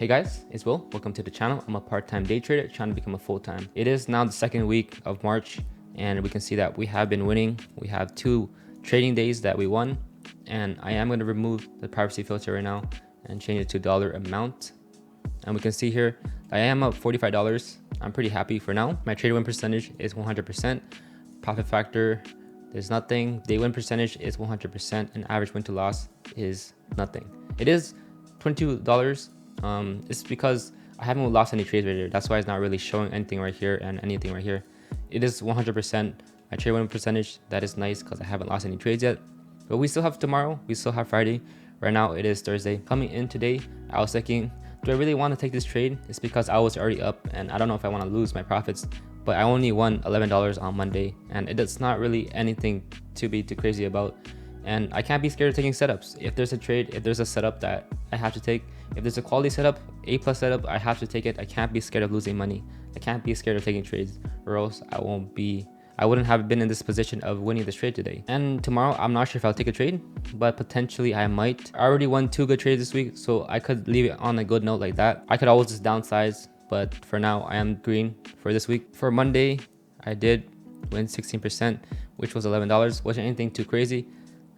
Hey guys, it's Will. Welcome to the channel. I'm a part-time day trader trying to become a full-time. It is now the second week of March and we can see that we have been winning. We have 2 trading days that we won, and I am going to remove the privacy filter right now and change it to dollar amount. And we can see here I am up $45. I'm pretty happy for now. My trade win percentage is 100%. Profit factor, there's nothing. Day win percentage is 100%, and average win to loss is nothing. It is $22. It's because I haven't lost any trades right here. That's why it's not really showing anything right here and anything right here. It is 100% my trade win percentage. That is nice because I haven't lost any trades yet. But we still have tomorrow. We still have Friday. Right now it is Thursday. Coming in today, I was thinking, do I really want to take this trade? It's because I was already up and I don't know if I want to lose my profits. But I only won $11 on Monday, and it's not really anything to be too crazy about. And I can't be scared of taking setups. If there's a trade, if there's a setup that I have to take, if there's a quality setup, A+ setup, I have to take it. I can't be scared of losing money. I can't be scared of taking trades, or else I wouldn't have been in this position of winning this trade today. And tomorrow, I'm not sure if I'll take a trade, but potentially I might. I already won 2 good trades this week, so I could leave it on a good note like that. I could always just downsize, but for now, I am green for this week. For Monday, I did win 16%, which was $11. Wasn't anything too crazy.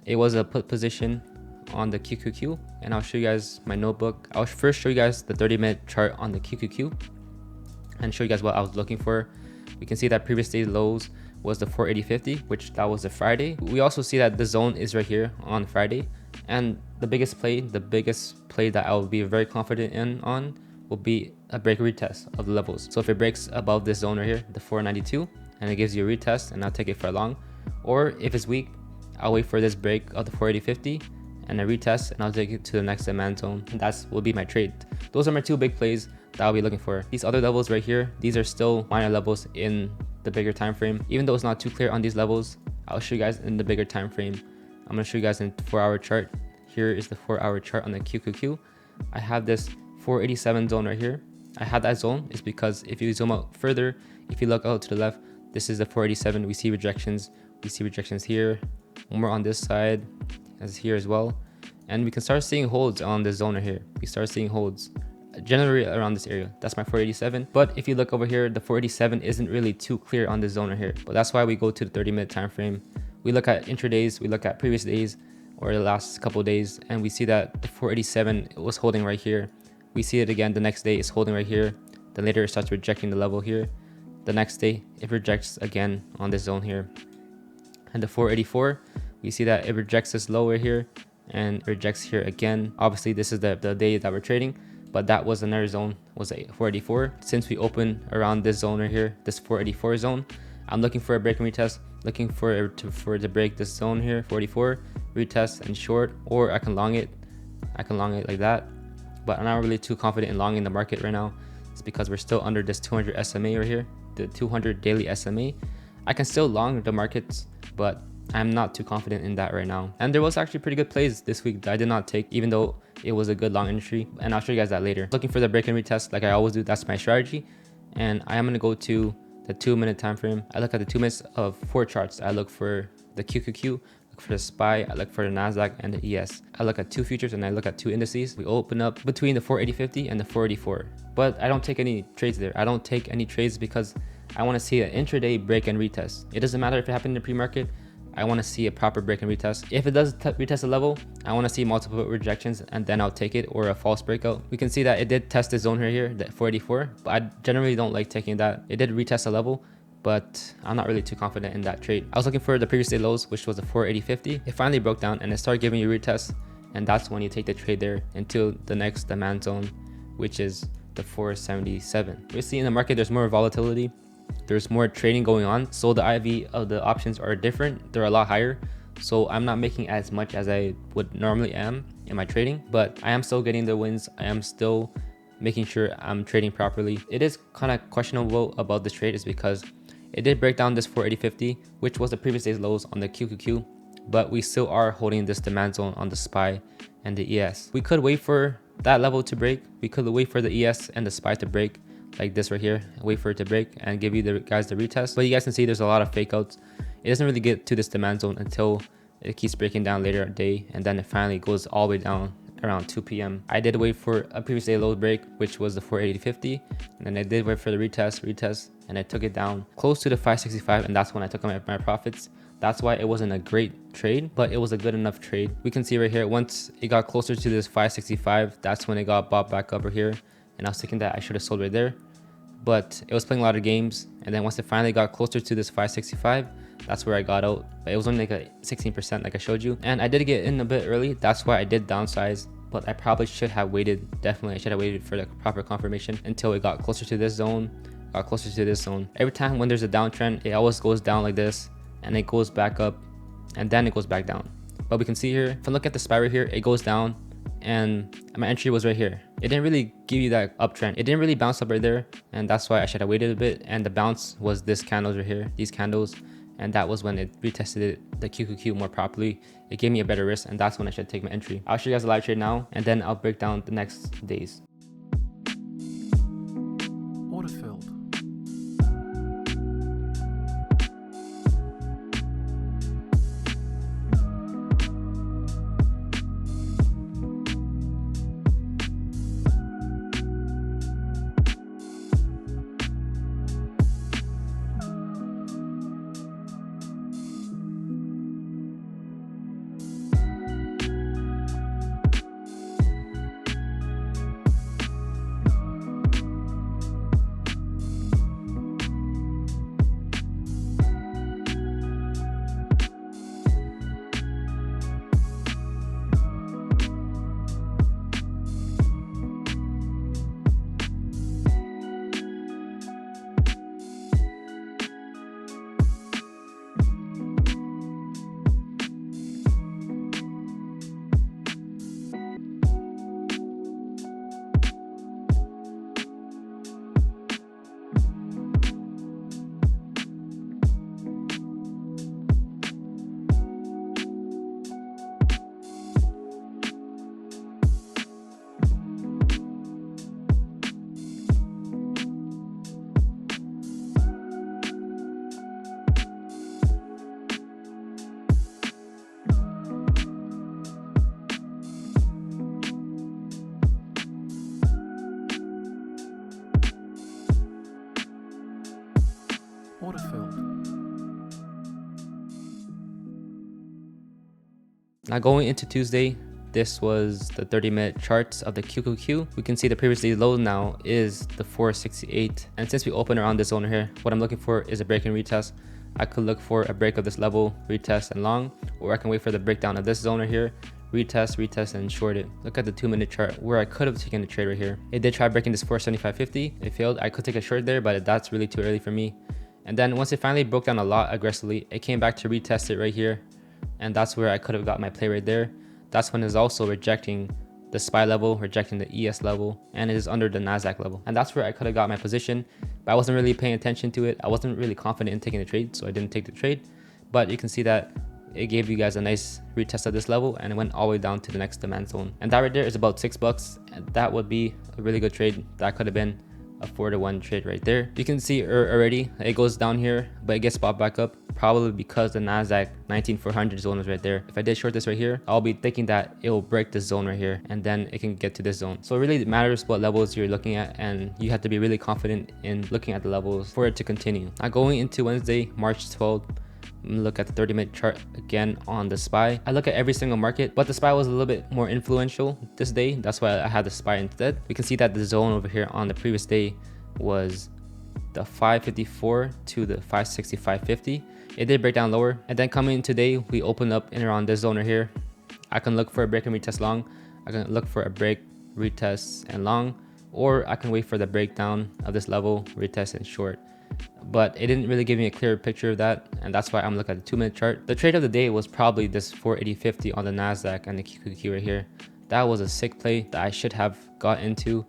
It was a put position on the QQQ, and I'll show you guys my notebook. I'll first show you guys the 30-minute chart on the QQQ and show you guys what I was looking for. We can see that previous day lows was the 480.50, which that was the Friday. We also see that the zone is right here on Friday, and the biggest play that I will be very confident on will be a break retest of the levels. So if it breaks above this zone right here, the 492, and it gives you a retest, and I'll take it for a long. Or if it's weak, I'll wait for this break of the 480.50 and a retest, and I'll take it to the next demand zone, and that will be my trade. Those are my 2 big plays that I'll be looking for. These other levels right here, these are still minor levels in the bigger time frame. Even though it's not too clear on these levels, I'll show you guys in the bigger time frame. I'm going to show you guys in 4-hour chart. Here is the 4-hour chart on the QQQ. I have this 487 zone right here. I have that zone is because if you zoom out further, if you look out to the left, this is the 487. We see rejections. We see rejections here. One more on this side as here as well, and we can start seeing holds on this zone right here. We start seeing holds generally around this area. That's my 487. But if you look over here, the 487 isn't really too clear on this zone right here. But that's why we go to the 30-minute time frame. We look at intradays, we look at previous days or the last couple of days, and we see that the 487 was holding right here. We see it again the next day, it's holding right here. Then later it starts rejecting the level here. The next day it rejects again on this zone here. And the 484, we see that it rejects this lower here and rejects here again. Obviously this is the day that we're trading, but that was another zone, was a 484. Since we open around this zone right here, this 484 zone, I'm looking for a break and retest, looking for it to break this zone here, 44, retest and short, or I can long it like that. But I'm not really too confident in longing the market right now. It's because we're still under this 200 SMA right here, the 200 daily SMA. I can still long the markets, but I'm not too confident in that right now. And there was actually pretty good plays this week that I did not take, even though it was a good long entry, and I'll show you guys that later. Looking for the break and retest like I always do. That's my strategy, and I am going to go to the 2-minute time frame. I look at the 2 minutes of 4 charts. I look for the QQQ, look for the SPY, I look for the NASDAQ and the ES. I look at 2 futures and I look at 2 indices. We open up between the 480.50 and the 484, but I don't take any trades there. I don't take any trades because I want to see an intraday break and retest. It doesn't matter if it happened in the pre-market. I want to see a proper break and retest. If it does retest a level, I want to see multiple rejections and then I'll take it, or a false breakout. We can see that it did test the zone right here, that 484, but I generally don't like taking that. It did retest a level, but I'm not really too confident in that trade. I was looking for the previous day lows, which was the 480.50. It finally broke down and it started giving you retests, and that's when you take the trade there until the next demand zone, which is the 477. We're seeing in the market there's more volatility. There's more trading going on, so the IV of the options are different. They're a lot higher, so I'm not making as much as I would normally am in my trading, but I am still getting the wins. I am still making sure I'm trading properly. It is kind of questionable about this trade is because it did break down this 480.50, which was the previous day's lows on the QQQ, but we still are holding this demand zone on the SPY and the ES. We could wait for that level to break. We could wait for the ES and the SPY to break, like this right here, wait for it to break and give you the retest. But you guys can see there's a lot of fake outs. It doesn't really get to this demand zone until it keeps breaking down later at day, and then it finally goes all the way down around 2 p.m. I did wait for a previous day low break, which was the 480.50, and then I did wait for the retest, and I took it down close to the 565, and that's when I took my profits. That's why it wasn't a great trade, but it was a good enough trade. We can see right here, once it got closer to this 565, that's when it got bought back over here, and I was thinking that I should have sold right there, but it was playing a lot of games, and then once it finally got closer to this 565, that's where I got out. But it was only like a 16% like I showed you, and I did get in a bit early. That's why I did downsize, but I probably should have waited. Definitely I should have waited for the proper confirmation until it got closer to this zone, Every time when there's a downtrend, it always goes down like this, and it goes back up, and then it goes back down. But we can see here, if I look at the SPY right here, it goes down, and my entry was right here. It didn't really give you that uptrend. It didn't really bounce up right there, and that's why I should have waited a bit. And the bounce was this candles right here, these candles, and that was when it retested the QQQ more properly. It gave me a better risk, and that's when I should take my entry. I'll show you guys a live trade now, and then I'll break down the next days. Order filled. Order filled. Now going into Tuesday, this was the 30-minute charts of the QQQ. We can see the previous day low now is the 468. And since we open around this zone here, what I'm looking for is a break and retest. I could look for a break of this level, retest and long, or I can wait for the breakdown of this zone right here, retest and short it. Look at the 2-minute chart where I could have taken a trade right here. It did try breaking this 475.50. It failed. I could take a short there, but that's really too early for me. And then once it finally broke down a lot aggressively, it came back to retest it right here. And that's where I could have got my play right there. That's when it's also rejecting the SPY level, rejecting the ES level, and it is under the NASDAQ level. And that's where I could have got my position, but I wasn't really paying attention to it. I wasn't really confident in taking the trade, so I didn't take the trade. But you can see that it gave you guys a nice retest of this level, and it went all the way down to the next demand zone. And that right there is about $6, and that would be a really good trade. That could have been a 4-to-1 trade right there. You can see already it goes down here, but it gets bought back up, probably because the NASDAQ 19400 zone is right there. If I did short this right here, I'll be thinking that it will break this zone right here, and then it can get to this zone. So it really matters what levels you're looking at, and you have to be really confident in looking at the levels for it to continue. Now going into Wednesday, March 12th, look at the 30-minute chart again on the SPY. I look at every single market, but the SPY was a little bit more influential this day. That's why I had the SPY instead. We can see that the zone over here on the previous day was the 554 to the 565.50. It did break down lower, and then coming in today, we opened up in around this zone right here. I can look for a break and retest long. I can look for a break, retest and long, or I can wait for the breakdown of this level, retest and short. But it didn't really give me a clear picture of that, and that's why I'm looking at the 2-minute chart. The trade of the day was probably this 480.50 on the NASDAQ and the QQQ right here. That was a sick play that I should have got into,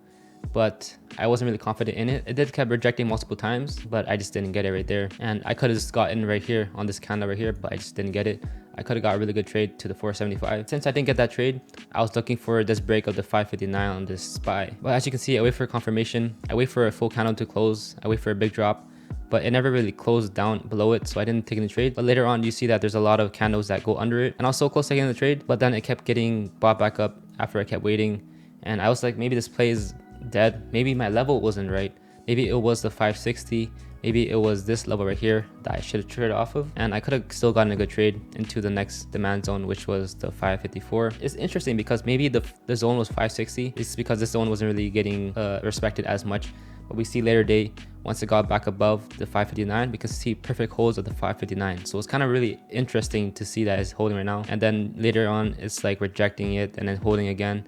but I wasn't really confident in it. It did kept rejecting multiple times, but I just didn't get it right there. And I could have just gotten right here on this candle right here, but I just didn't get it. I could have got a really good trade to the 475. Since I didn't get that trade, I was looking for this break of the 559 on this SPY. But as you can see, I wait for confirmation. I wait for a full candle to close. I wait for a big drop, but it never really closed down below it, so I didn't take any trade. But later on, you see that there's a lot of candles that go under it, and I was so close to getting the trade, but then it kept getting bought back up after I kept waiting, and I was like, maybe this play is dead. Maybe my level wasn't right. Maybe it was the 560. Maybe it was this level right here that I should have traded off of, and I could have still gotten a good trade into the next demand zone, which was the 554. It's interesting because maybe the zone was 560. It's because this zone wasn't really getting respected as much. But we see later day, once it got back above the 559, we can see perfect holds of the 559. So it's kind of really interesting to see that it's holding right now. And then later on, it's like rejecting it and then holding again.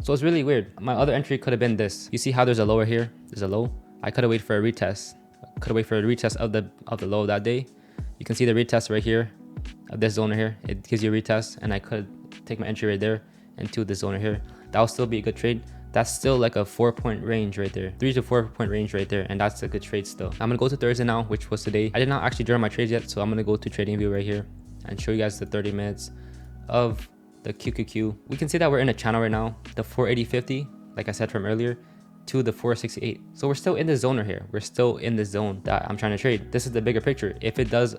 So it's really weird. My other entry could have been this. You see how there's a lower here? There's a low. I could have waited for a retest. Could have waited for a retest of the low that day. You can see the retest right here of this zone right here. It gives you a retest, and I could take my entry right there into this zone right here. That will still be a good trade. That's still like a 4-point range right there, 3 to 4 point range right there, and that's a good trade still. I'm gonna go to Thursday now, which was today. I did not actually join my trades yet, so I'm gonna go to TradingView right here and show you guys the 30 minutes of the QQQ. We can see that we're in a channel right now, the 480.50, like I said from earlier, to the 468. So we're still in the zone right here. We're still in the zone that I'm trying to trade. This is the bigger picture. If it does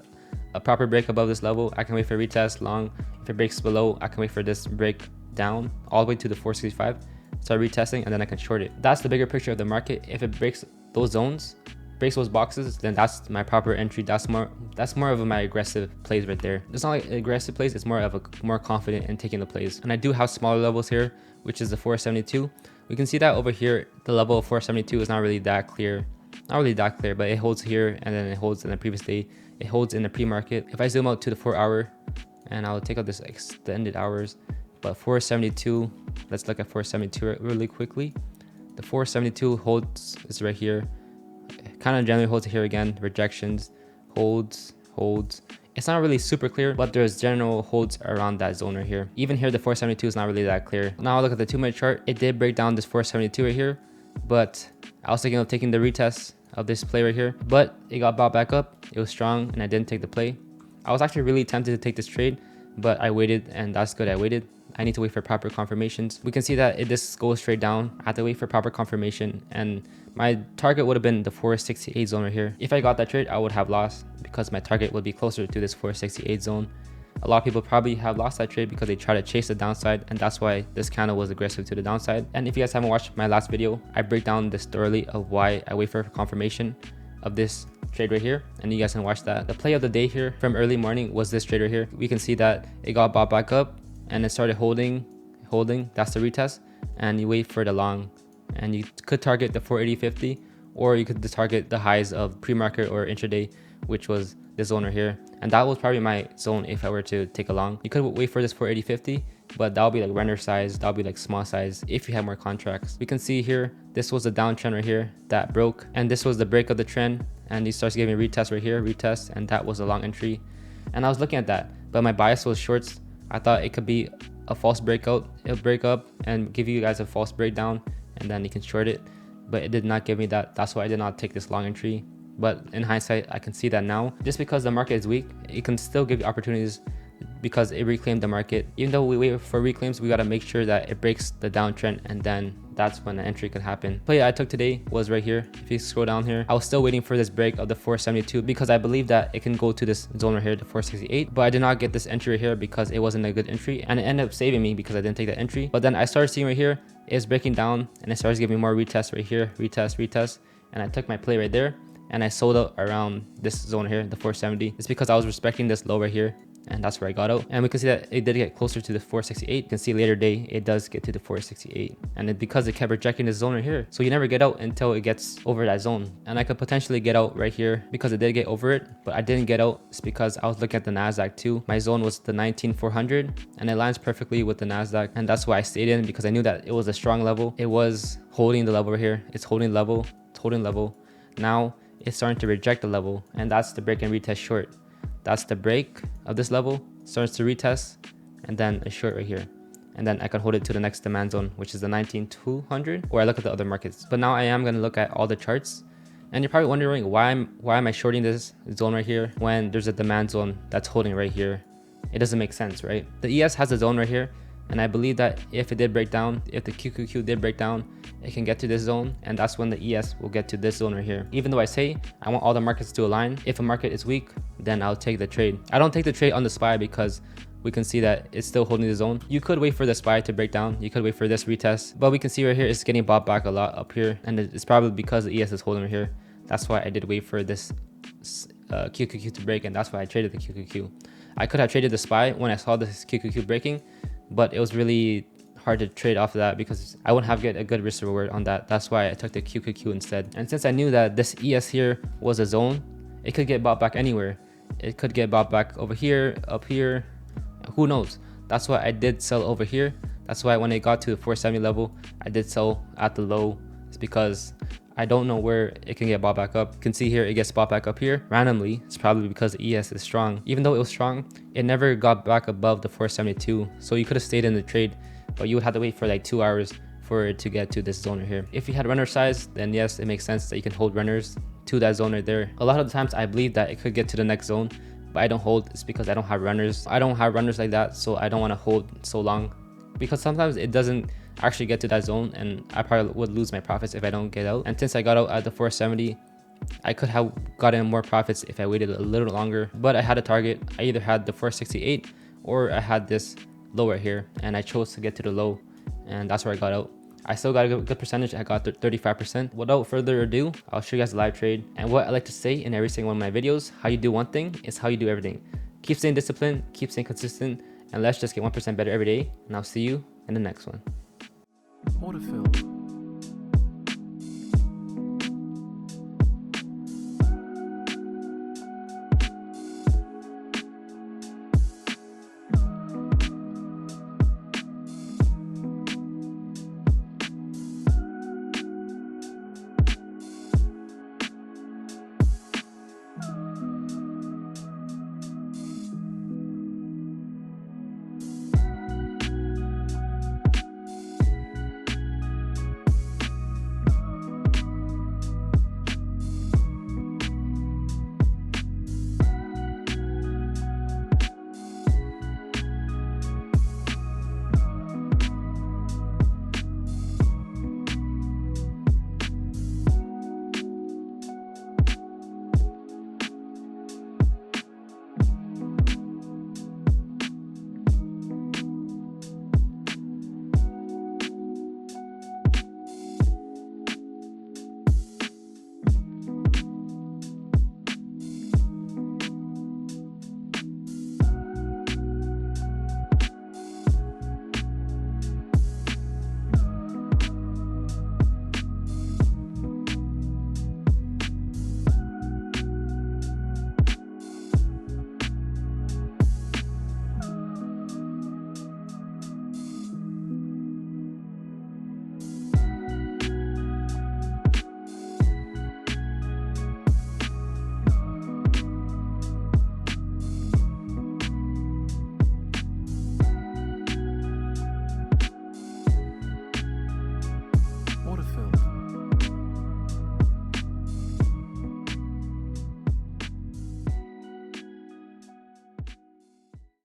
a proper break above this level, I can wait for a retest long. If it breaks below, I can wait for this break down all the way to the 465. Start retesting, and then I can short it. That's the bigger picture of the market. If it breaks those zones, breaks those boxes, then that's my proper entry. That's more of my aggressive plays right there. It's not like aggressive plays, it's more of a more confident in taking the plays. And I do have smaller levels here, which is the 472. We can see that over here, the level of 472 is not really that clear. Not really that clear, but it holds here, and then it holds in the previous day. It holds in the pre-market. If I zoom out to the 4 hour, and I'll take out this extended hours, but 472, let's look at 472 really quickly. The 472 holds is right here. Kind of generally holds here again, rejections, holds. It's not really super clear, but there's general holds around that zone right here. Even here, the 472 is not really that clear. Now I look at the 2-minute chart. It did break down this 472 right here, but I was thinking of taking the retest of this play right here, but it got bought back up. It was strong, and I didn't take the play. I was actually really tempted to take this trade, but I waited, and that's good. I waited. I need to wait for proper confirmations. We can see that this goes straight down. I have to wait for proper confirmation, and my target would have been the 468 zone right here. If I got that trade, I would have lost because my target would be closer to this 468 zone. A lot of people probably have lost that trade because they try to chase the downside, and that's why this candle was aggressive to the downside. And if you guys haven't watched my last video, I break down this thoroughly of why I wait for confirmation of this trade right here, and you guys can watch that. The play of the day here from early morning was this trade right here. We can see that it got bought back up, and it started holding. That's the retest, and you wait for the long, and you could target the 480.50, or you could target the highs of pre-market or intraday, which was this zone right here. And that was probably my zone if I were to take a long. You could wait for this 480.50, but that'll be like render size, that'll be like small size if you have more contracts. We can see here, this was the downtrend right here that broke, and this was the break of the trend, and he starts giving retest right here, retest, and that was a long entry. And I was looking at that, but my bias was shorts. I thought it could be a false breakout. It'll break up and give you guys a false breakdown, and then you can short it, but it did not give me that. That's why I did not take this long entry. But in hindsight, I can see that now. Just because the market is weak, it can still give you opportunities because it reclaimed the market. Even though we wait for reclaims, we got to make sure that it breaks the downtrend, and then that's when the entry could happen. But yeah, I took today was right here. If you scroll down here, I was still waiting for this break of the 472 because I believe that it can go to this zone right here, the 468. But I did not get this entry right here because it wasn't a good entry, and it ended up saving me because I didn't take that entry. But then I started seeing right here, it's breaking down, and it starts giving more retests right here, retest, and I took my play right there, and I sold out around this zone here, the 470. It's because I was respecting this low right here, and that's where I got out. And we can see that it did get closer to the 468. You can see later day, it does get to the 468. And because it kept rejecting this zone right here. So you never get out until it gets over that zone. And I could potentially get out right here because it did get over it, but I didn't get out. It's because I was looking at the NASDAQ too. My zone was the 19,400, and it lines perfectly with the NASDAQ. And that's why I stayed in, because I knew that it was a strong level. It was holding the level right here. It's holding level, it's holding level. Now it's starting to reject the level, and that's the break and retest short. That's the break of this level, starts to retest, and then a short right here. And then I can hold it to the next demand zone, which is the 19,200, or I look at the other markets. But now I am going to look at all the charts. And you're probably wondering why am I shorting this zone right here when there's a demand zone that's holding right here? It doesn't make sense, right? The ES has a zone right here, and I believe that if it did break down, if the QQQ did break down, it can get to this zone, and that's when the ES will get to this zone right here. Even though I say I want all the markets to align, if a market is weak, then I'll take the trade. I don't take the trade on the SPY because we can see that it's still holding the zone. You could wait for the SPY to break down. You could wait for this retest, but we can see right here it's getting bought back a lot up here, and it's probably because the ES is holding right here. That's why I did wait for this QQQ to break, and that's why I traded the QQQ. I could have traded the SPY when I saw this QQQ breaking, but it was really hard to trade off of that because I wouldn't have get a good risk reward on that. That's why I took the QQQ instead. And since I knew that this ES here was a zone, it could get bought back anywhere. It could get bought back over here, up here, who knows. That's why I did sell over here. That's why when it got to the 470 level, I did sell at the low. It's because I don't know where it can get bought back up. You can see here it gets bought back up here randomly. It's probably because the ES is strong. Even though it was strong, it never got back above the 472. So you could have stayed in the trade, but you would have to wait for like 2 hours for it to get to this zone right here. If you had runner size, then yes, it makes sense that you can hold runners to that zone right there. A lot of the times I believe that it could get to the next zone, but I don't hold. It's because I don't have runners. I don't have runners like that, so I don't want to hold so long, because sometimes it doesn't actually get to that zone, and I probably would lose my profits if I don't get out. And since I got out at the 470, I could have gotten more profits if I waited a little longer, but I had a target. I either had the 468 or I had this low right here, and I chose to get to the low, and that's where I got out. I still got a good percentage. I got 35%. Without further ado, I'll show you guys the live trade. And what I like to say in every single one of my videos, how you do one thing is how you do everything. Keep staying disciplined, keep staying consistent, and let's just get 1% better every day. And I'll see you in the next one. Autofill.